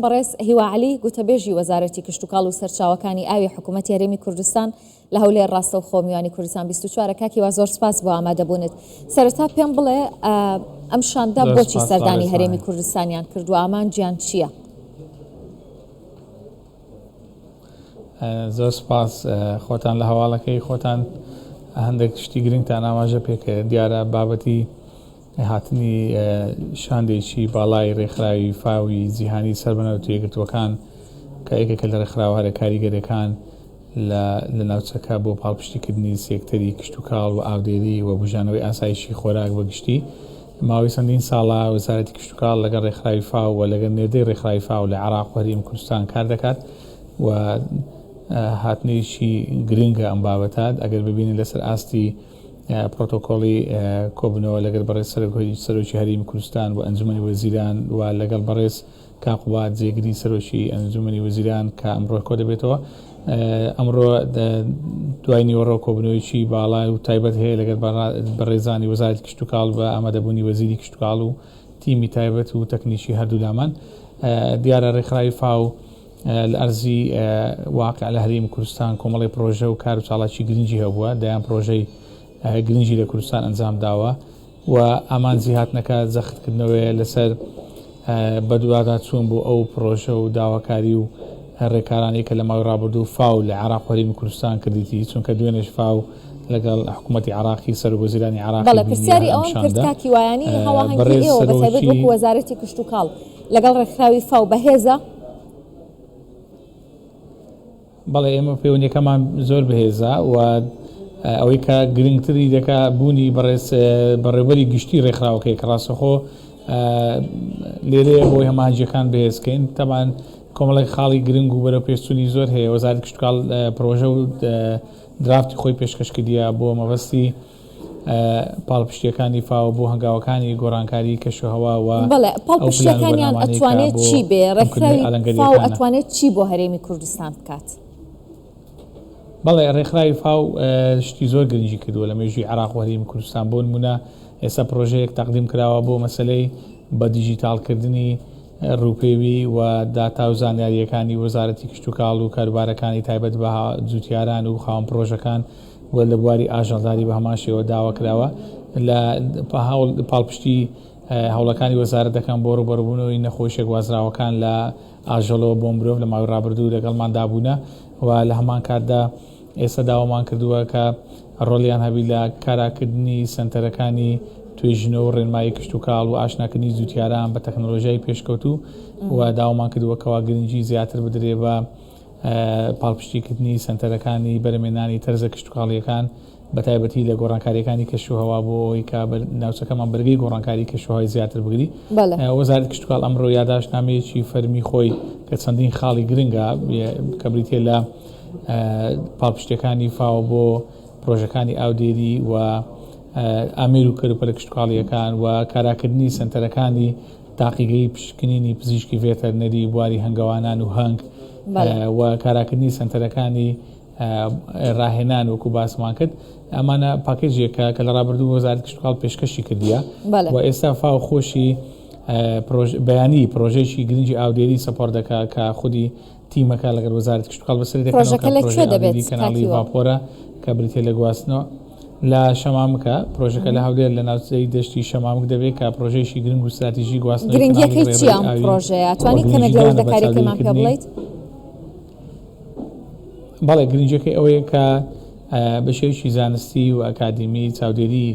بەڕێز هیوا عەلی گوتەبێژی وەزارەتی کشتوکاڵ و سەرچاوەکانی ئاوی حکوومەتی هەرێمی کوردستان لە هەولێر ڕاستەوخۆ میوانی کوردستان 24 کاکی وا زۆر سپاس بۆ ئامادەبوونت. سەرەتا پێم بڵێ ئەم شاندا بۆچی سەردانی هەرێمی کوردستانیان کردو، ئامان گیان چییە؟ زۆر سپاس خۆتان لە هەواڵەکەی خۆتان هەندێک شتی گرنگتان ئاماژە پێکرد. دیارە بابەتی هاتنی شاندێکی باڵای ڕێکخراوی فاوی جیهانی سەربەنەوە یەکگرتووەکان کە یەکێکە لە ڕێکخراوە هەرە کاریگەرەکان لە ناوچەکە بۆ پاڵپشتیکردنی سێکتەری کشتوکاڵ و ئاودێری و بژانەوەی ئاسایشی خۆراک بەگشتی ماوەی چەندین ساڵە وەزارەتی کشتوکاڵ لەگەڵ ڕێکخراوی فاو و لەگەڵ نێردەی ڕێکخراوی فاو لە عێراق و هەرێمی کوردستان کار دەکات و هاتنێکی گرنگە ئەم بابەتات ئەگەر ببینین لەسەر ئاستی پرۆتۆکۆڵی کۆبنەوە لەگەڵ بەڕێز سەرۆکی هەرێمی کوردستان و ئەنجومەنی وەزیران و لەگەڵ بەڕێز کاقوبات جێگیری سەرۆکی ئەنجومەنی وەزیران کە ئەمڕۆ کۆ دەبێتەوە. ئەمڕۆ دوای نیوەڕۆ کۆبنەوەیکی باڵای و تایبەت هەیە لەگەڵ بەڕێزانی وەزارەتی کشتوکاڵ بە ئامادەبوونی وەزیری کشتوکاڵ و تیمی تایبەت و تەکنیکی هەردوو لامان. دیارە ڕێکخراوی فاو لە ئەرزی واقع لە هەرێمی کوردستان کۆمەڵی پرۆژە و کار و چاڵاکی گرنگی هەبووە، دەیان پرۆژەی گرنگی لە کوردستان ئەنجام داوە و ئامانجی هاتنەکە جەختکردنەوەی لەسەر بەدووادا چوون بۆ ئەو پرۆژە و داواکاری و ڕێکارانەی کە لە ماوەی ڕابردوو فاو لە عێراق و هەرێمی کوردستان کردیتی، چونکە دوێنێش فاو لەگەڵ حکوومەتی عێراقی سەرۆکوەزیرانی عێراقی بەڵێ پرسیاری ئەوەم کرد کاکی وایانی هەواهەنگی ئێوە بەتایبەت وەکو وەزارەتی کشتوکاڵ لەگەڵ ڕێکخراوی فاو بەهێزە؟ بەڵێ ئێمە پەیوەندیەکەمان زۆر بەهێزە و ئەوەی کە گرنگتری دەکا بوونی بەڕێوەری گشتی ڕێکخراوەکەی کە ڕاستەخۆ لێرەیە بۆی هەمانجیەکان بەهێزکەین. تەمان کۆمەڵی خاڵی گرنگ و بەرەو پێچوونی زۆر هەیە. وەزارەتی کشتوکاڵ پرۆژە و درافتی خۆی پێشکەشکردیە بۆ مەبەستی پاڵپشتیەکانی فاو بۆ هەنگاوەکانی گۆڕانکاری کەشوهەوا و بەڵێ پاڵپشتیەکانیان ئەتوانێت چی بێ؟ ڕێکخراوی فاو ئەتوانێت چی بۆ هەرێمی کوردستان بکات؟ بەڵێ ڕێکخراوی فاو شتی زۆر گرنگی کردووە لە مێژووی عێراق و هەرێمی کوردستان. بۆ نمونە ئێستا پرۆژەیەک تەقدیم کراوە بۆ مەسەلەی بە دیجیتالکردنی ڕووپێوی و داتا و زانیاریەکانی وەزارەتی کشتوکاڵ و کاروبارەکانی تایبەت بە جوتیاران و خاوەن پرۆژەکان و لە بواری ئاژەڵداری بە هەمان شێوە داوا کراوە لە پاڵپشتی هەوڵەکانی وەزارەت دەکەن بۆ ڕوبەڕبوونەوەی نەخۆشیە گوازراوەکان لە ئاژەڵەوە بۆ مرۆڤ لە ماوەی ڕابردوو لەگەڵمان دابوونە و لە هەمان کاتدا ئێستا داوامان کردووە کە ڕۆڵیان هەبی لە کاراکردنی سنتەرەکانی توێژینەوە و ڕێنمایی کشتوکاڵ و ئاشناکردنی جوتیاران بە تەکنۆلۆژیای پێشکەوتوو و داوامان کردووە کەوا گرنگی زیاتر بدرێ بە پاڵپشتیکردنی سنتەرەکانی بەرهەمهێنانی تەرزە کشتوکاڵیەکان بە تایبەتی لە گۆڕانکاریەکانی کەشوهەوا بۆ ئەوەی کە ناوچەکەمان بەرگەی گۆڕانکاری کەشوهەوای زیاتر بگری. وەزارەتی کشتوکاڵ ئەمڕۆ یادداشتنامەیەکی فەرمی خۆی کە چەندین خاڵی گرنگە کە بریتێ لە پاڵپشتیەکانی فاو بۆ پرۆژەکانی ئاودێری و ئامێر و کەروپەرە کشتوکاڵیەکان و کاراکردنی سنتەرەکانی تاقیگەی پشکنینی پزیشکی ڤێتەرنەری بواری هەنگەوانان و هەنگ و کاراکردنی سنتەرەکانی ڕاهێنان وەکو باسمان کرد. ئەمانە پاکێجێکە کە لە ڕابردوو وەزارەتی کشتوکاڵ پێشکەشی کردیە و ئێستا فاو خۆشی بەیانی پرۆژێکی گرنگی ئاودێری سەپۆرت دەکا کە خودی تیمەکە لەگەڵ وەزارەتی کشتوکاڵ بەسەری دەکەن کەناڵی ڤاپۆرە کە بریتێ لە گواستنەوە لە شەمامکە پرۆژەکە لە هەولێر لە ناوچەی دەشتی شەمامک دەبێت کە پرۆژێکی گرنگ و استراتیژی گواستنەوەی گرنگیەکەی چییە ئەم پرۆژەیە؟ توانی کەمێک لە وردەکاریەکەمان پێ بڵێیت؟ بەڵێ گرنگیەکەی ئەوەیە کە بە شێوەیەکی زانستی و ئەکادمی چاودێری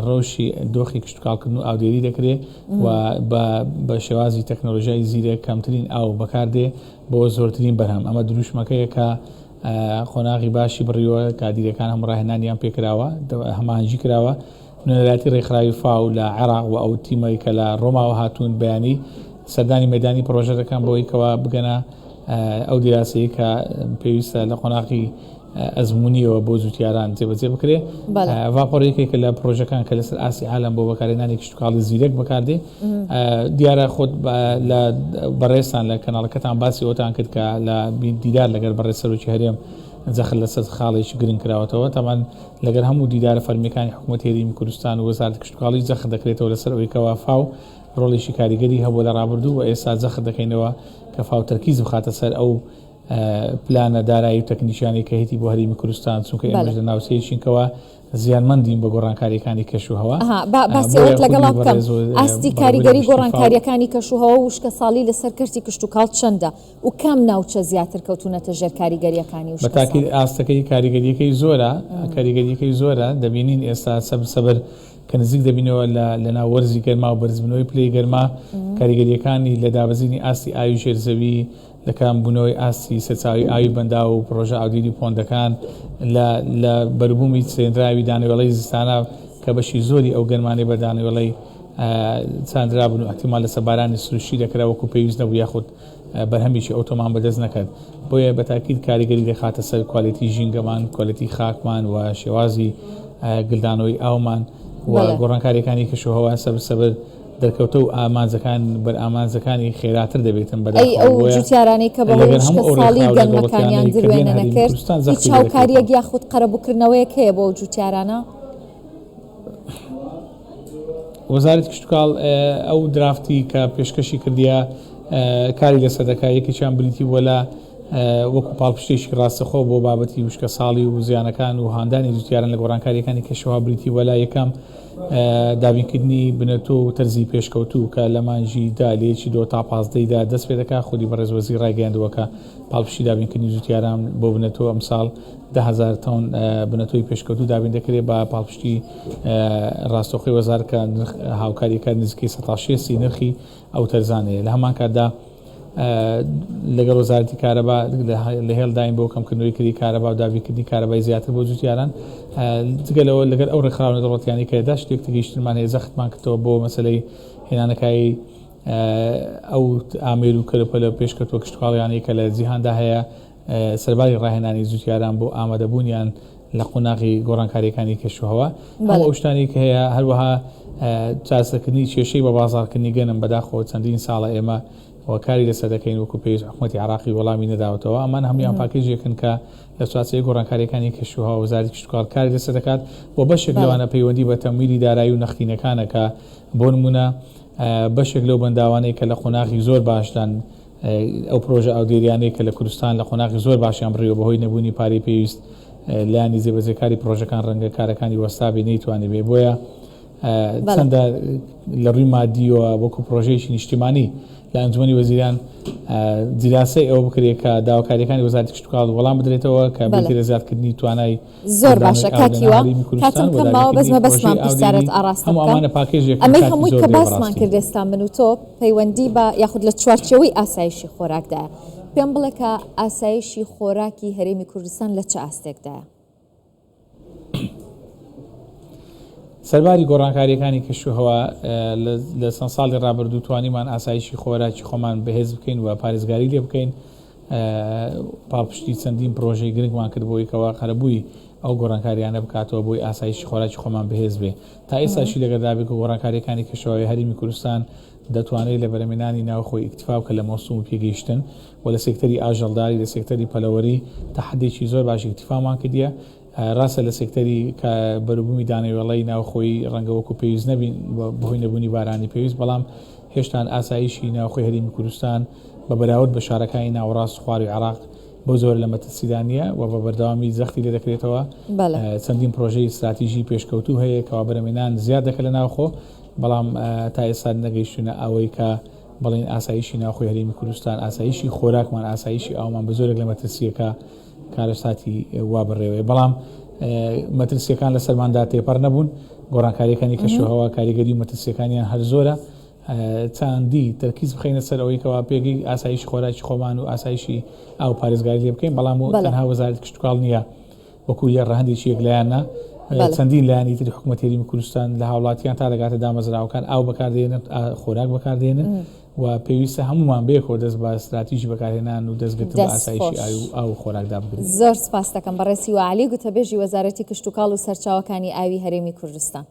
ڕۆژی دۆخی کشتوکاڵکردن و ئاودێری دەکرێت و بە شێوازی تەکنۆلۆژیای زیرەک کەمترین ئاو بەکاردێ بۆ زۆرترین بەرهەم. ئەمە دروشمەکەیە کە خۆناغی باشی بڕیوە کادیرەکان هەموو ڕاهێنانیان پێکراوە هەمانجی کراوە. نوێنەراتی ڕێکخراوی فاو لە عێراق و ئەو تیمەی کە لە ڕۆماوە هاتوون بەیانی سەردانی مەدانی پرۆژە دەکەن بۆی کەوا بگەنە ئەو دیراسەیە کە پێویستە لە خۆناغی ئەزمموونیەوە بۆ جوتیاران جێبەجێ بکرێ. ڤاپۆرێکێکە لە پرۆژەکان کە لەسەر ئاسی عالەم بۆ بەکارهێنانی کشتوکاڵی زیرەک بەکاردێ. دیارە خۆت لە بەڕێستان لە کەناڵەکەتان باسی ئەوتان کرد کە لە دیدار لەگەر بەڕێز سەرۆکی هەرێم جەخت لەسەر خاڵێکی گرنگ کراوەتەوە. تەمان لەگەر هەموو دیدارە فەرمیەکانی حکوومەتی هەرێمی کوردستان و وەزارەتی کشتوکاڵی جەخت دەکرێتەوە لەسەر ئەوەی کەوا فاو ڕۆڵێکی کاریگەری هەبوو لە ڕابردوو و ئێستا زەخت دەکەینەوە کە فاوتەرکیز بخاتە سەر ئەو پلانە دارایی و تەکنیشیانی کە هێتی بۆ هەرێمی کوردستان چونکە ئێمەش لە ناوچەیەکینکەوە زیانمەندین بە گۆڕانکاریەکانی کەشوهەوە. باسیەوەت لەگەڵا بکەم ئاستی کاریگەری گۆڕانکاریەکانی کەشوهەوە وشکە ساڵی لەسەر کەرتی کشتتوکاڵ چەندە و کام ناوچە زیاتر کەوتونەتە ژێر کاریگەریەکانی وشکە بەتاکید ئاستەکەی کاریگەریەکەی زۆرە کاریگەریەکەی زۆرە دەبینین ئێستا سەبر کە نزیک دەبینەوە لە ناو وەرزی گەرما و بەرزبوونەوەی پلەی گەرما کاریگەریەکانی لە دابەزینی ئاستی ئاوی ژێرزەوی لە کامبوونەوەی ئاستی سەرچاوی ئاوی بەندا و پرۆژە ئاودیری پۆندەکان لە بەربوومی سێنراوی دانەوێڵەی زستانە کە بەشی زۆری ئەو گەرمانەی بە دانەوێڵەی چاندرابوون و احتیمال لە سەبارانی سروشتی دەکرا وەکو پێویست نەبوو یاخود بەرهەمیشی ئۆتۆمان بەدەست نەکرد. بۆیە بەتاکید کاریگەری دەخاتە سەر کوالیتی ژینگەمان، کوالیتی خاکمان و شێوازی گلدانەوەی ئاومان و گۆڕانکاریەکانی کەشوهەوا سەبر دەرکەوتە و ئامانجەکان بەر ئامانجەکانی خێراتر دەبێتن ئەو جوتیارانەی کە بەهۆی ساڵی گەرمەکانیان دروێنە نەکرد هیچ چاوکاریەک یاخود قەرەبووکردنەوەیەک هەیە بۆ جوتیارانە؟ وەزارەتی کشتتوکاڵ ئەو درافتی کە پێشکەشی کردیە کاری لەسەر دەکات یەکێکیان بریتی وەلا وەکو پاڵپشتێکی ڕاستەخۆ بۆ بابەتی وشکە ساڵی و زیانەکان و هاندانی جوتیاران لە گۆڕانکاریەکانی کەشوها بریتی وەلا یەکەم دابینکردنی بنەتۆ و تەرزی پێشکەوتوو کە لە مانجی دالێکی 2 تا 15دا دەست پێ دەکات خودی بەڕێزوەزی ڕایگەیاندووەکە پاڵپشتی دابینکردنی جوتیاران بۆ بنەتۆ ئەمساڵ 10,000 تۆن بنەتۆی پێشکەوتوو دابین دەکرێت بە پاڵپشتی ڕاستەخۆی وەزارکە هاوکاریەکە نزیکەی 160 نرخی ئەو تەرزانەیە. لە هەمان کاتدا لەگەڵ وەزارەتی کارەبا لە هێڵداین بۆ کەمکردنەوەی کردی کارەبا و دابینکردنی کارەبای زیاتر بۆ جوتیاران جگەلەوە لەگەر ئەو ڕێکخراونە دەوڵەتیانی کەدا شتێک گەیشتمان هەیە زەختمان کردەوە بۆ مەسەلەی هێنانەکایی ئەو ئامێر و کەلەپەلە پێشکەوتووە کشتتوکاڵیانەی کە لە جیهاندا هەیە سەرباری ڕاهێنانی جوتیاران بۆ ئامادەبوونیان لە قۆناغی گۆڕانکاریەکانی کەشوهەوا هەموو ئەو شتانی کە هەیە هەروەها چاسەکردنی کێشەی بە بازاڕکردنی گەنم بەداخەوە چەندین ساڵە ئێمە وەکاری لەسەر دەکەین وەکو پێویست حکوومەتی عراقی وەڵامی نەداوەتەوە ئەمان هەمویان پاکێژێکن کە لە چوارچێوەی گۆڕانکاریەکانی کەشوهەوا وەزارەتی کشتتوکاڵ کاری لەسەر دەکات و بەشێک لەوانە پەیوەندی بە تەمویلی دارایی و نەختینەکانە کە بۆ نمونە بەشێک لەو بەنداوانەی کە لە قۆناغی زۆر باشدان ئەو پرۆژە ئاودێریانەی کە لە کوردستان لە قۆناغی زۆر باشیان بڕیوە بەهۆی نەبوونی پارەی پێویست لایانی جێبەجێکاری پرۆژەکان ڕەنگە کارەکانی وەستابێ نەیتوانێت بێ. بۆیە چەندە لە ڕووی مادیەوە وەکو پرۆژەیەکی نیشتیمانی لە ئەنجومەنی وەزیران جیراسەی ئەوە بکرێت کە داواکاریەکانی وەزارەتی کشتتوکاڵ وەڵام بدرێتەوە کە بێتی لە زیادکردنی توانای زۆر باشە کاکیوە کاتم کەماوە بەسمان پرسیارەت ئاراستە ئەمەی هەمووی کە باسمان کرد ئێستا من و تۆ پەیوەندی بە یاخود لە چوارچێوەی ئاسایشی خۆراکدایە پێم بڵێ کە ئاسایشی خۆراکی هەرێمی کوردستان لە چه ئاستێکدایە؟ سەرباری گۆڕانکاریەکانی کەشوهەوا لە چەند ساڵی ڕابردوو توانیمان ئاسایشی خۆراکی خۆمان بەهێز بکەین و پارێزگاری لێ بکەین. پاڵپشتی چەندین پرۆژەی گرنگمان کرد بۆی کەوا قەرەبووی ئەو گۆڕانکاریانە بکاتەوە بۆی ئاسایشی خۆراکی خۆمان بەهێز بێ. تا ئێستاشی لەگەردابێت کە گۆڕانکاریەکانی کەشوهەوای هەرێمی کوردستان دەتوانێت لە بەرهەمهێنانی ناوخۆی ئیکتیفا بکە لە مۆسوم و پێگەیشتن و لە سێکتەری ئاژەڵداری لە سێکتەری پەلەوەری تا حدێکی زۆر باش ئیکتیفامان کردیە. ڕاستە لە سێکتەری کە بەروبوومی دانەوێڵەی ناوخۆی ڕەنگە وەکو پێویست نەبین بەهۆی نەبوونی بارانی پێویست بەڵام هێشتان ئاسایشی ناوخۆی هەرێمی کوردستان بە بەراورد بە شارەکانی ناوەڕاست خواری عراق بۆ زۆر لە مەترسیدانیە و بە بەردەوامی زەختی لێ دەکرێتەوە. چەندین پرۆژەی استراتیژی پێشکەوتوو هەیە کەوا بەرهەمهێنان زیاد دەکەن لە ناوخۆ بەڵام تا ئێستا نەگەیشتونە ئەوەی کە بەڵێن ئاسایشی ناوخۆی هەرێمی کوردستان ئاسایشی خۆراکمان ئاسایشی ئاومان بە زۆرێک لە مەترسیەکە کارەساتی وا بڕێوەیە. بەڵام مەترسیەکان لە سەرماندا تێپەڕ نەبوون. گۆڕانکاریەکانی کەشوهەوا کاریگەری و مەترسیەکانیان هەر زۆرە. چاندی تەرکیز بخەینە سەر ئەوەی کەوا پێگەی ئاسایشی خۆراکی خۆمان و ئاسایشی ئاو پارێزگاری لێ بکەین بەڵام تەنها وەزارەتی کشتتوکاڵ نییە وەکو یە ڕەهەندێکی یەکلایەنە چەندین لایانی تری حکوومەتی هەرێمی کوردستان لە هاوڵاتیان تا دەگاتە دامەزراوەکان ئاو بەکاردێنن خۆراک بەکاردێنن و پێویستە هەمومان بێکەوە دەست بە استراتیژی بەکارهێنان و دەستگرتن بە ئاسایشی ئاو خۆراکدا بگرین. زۆر سپاس دەکەم بەڕێسی و عالی گوتەبێژی وەزارەتی کشتتوکاڵ و سەرچاوەکانی ئاوی هەرێمی کوردستان.